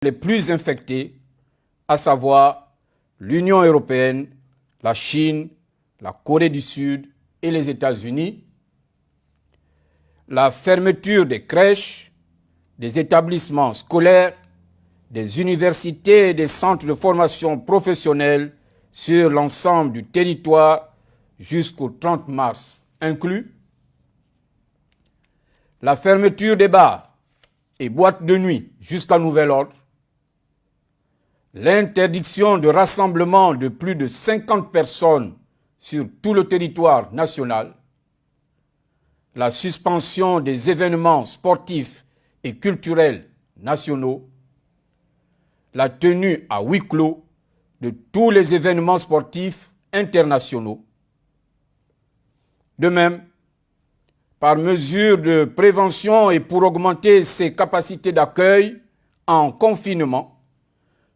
les plus infectés, à savoir l'Union européenne, la Chine, la Corée du Sud et les États-Unis, la fermeture des crèches, des établissements scolaires, des universités et des centres de formation professionnelle sur l'ensemble du territoire jusqu'au 30 mars inclus, la fermeture des bars et boîtes de nuit jusqu'à nouvel ordre, l'interdiction de rassemblement de plus de 50 personnes sur tout le territoire national, la suspension des événements sportifs et culturels nationaux, la tenue à huis clos de tous les événements sportifs internationaux. De même, par mesure de prévention et pour augmenter ses capacités d'accueil en confinement,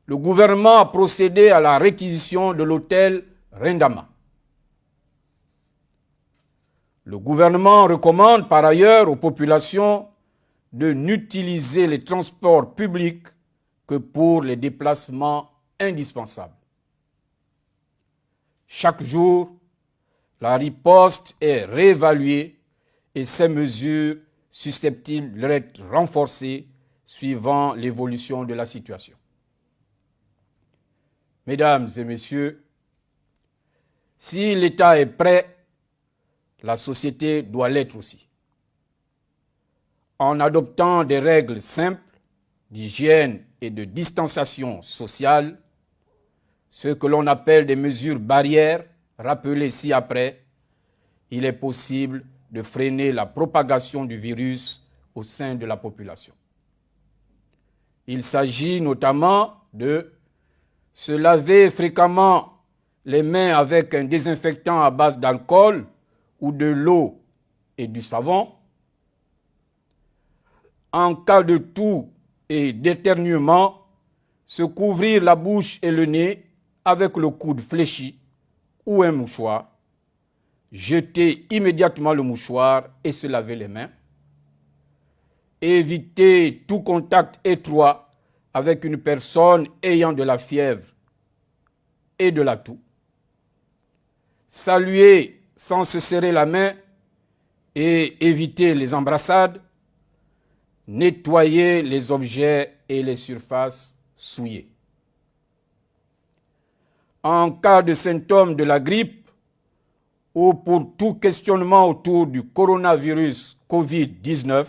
le gouvernement a procédé à la réquisition de l'hôtel Rendama. Le gouvernement recommande par ailleurs aux populations de n'utiliser les transports publics que pour les déplacements indispensables. Chaque jour, la riposte est réévaluée et ces mesures susceptibles d'être renforcées suivant l'évolution de la situation. Mesdames et messieurs, si l'État est prêt, la société doit l'être aussi. En adoptant des règles simples d'hygiène et de distanciation sociale, ce que l'on appelle des mesures barrières, rappelées ci-après, il est possible de freiner la propagation du virus au sein de la population. Il s'agit notamment de se laver fréquemment les mains avec un désinfectant à base d'alcool ou de l'eau et du savon. En cas de toux et d'éternuement, se couvrir la bouche et le nez avec le coude fléchi ou un mouchoir, jeter immédiatement le mouchoir et se laver les mains. Éviter tout contact étroit avec une personne ayant de la fièvre et de la toux. Saluer sans se serrer la main et éviter les embrassades. Nettoyer les objets et les surfaces souillées. En cas de symptômes de la grippe ou pour tout questionnement autour du coronavirus Covid-19,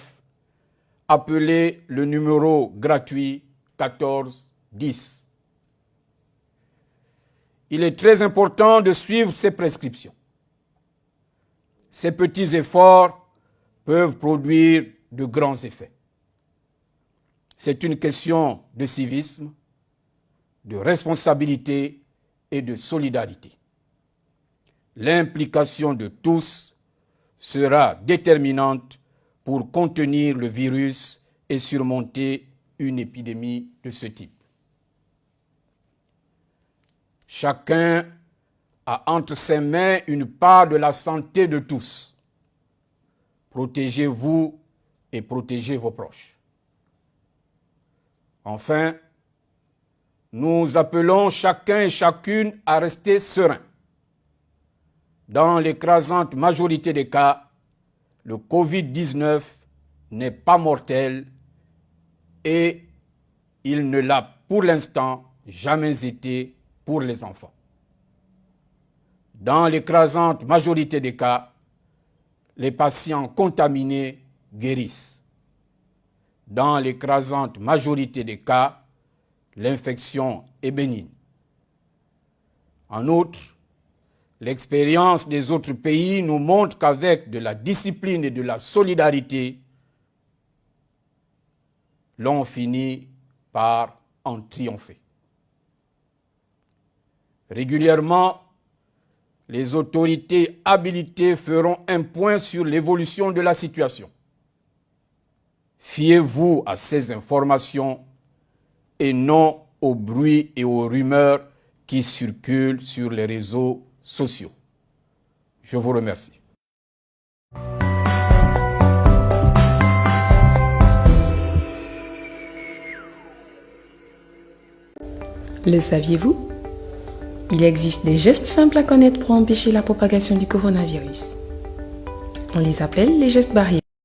appelez le numéro gratuit 14 10. Il est très important de suivre ces prescriptions. Ces petits efforts peuvent produire de grands effets. C'est une question de civisme, de responsabilité et de solidarité. L'implication de tous sera déterminante pour contenir le virus et surmonter une épidémie de ce type. Chacun a entre ses mains une part de la santé de tous. Protégez-vous et protégez vos proches. Enfin, nous appelons chacun et chacune à rester serein. Dans l'écrasante majorité des cas, le Covid-19 n'est pas mortel et il ne l'a pour l'instant jamais été pour les enfants. Dans l'écrasante majorité des cas, les patients contaminés guérissent. Dans l'écrasante majorité des cas, l'infection est bénigne. En outre, l'expérience des autres pays nous montre qu'avec de la discipline et de la solidarité, l'on finit par en triompher. Régulièrement, les autorités habilitées feront un point sur l'évolution de la situation. Fiez-vous à ces informations et non aux bruits et aux rumeurs qui circulent sur les réseaux sociaux. Je vous remercie. Le saviez-vous? Il existe des gestes simples à connaître pour empêcher la propagation du coronavirus. On les appelle les gestes barrières.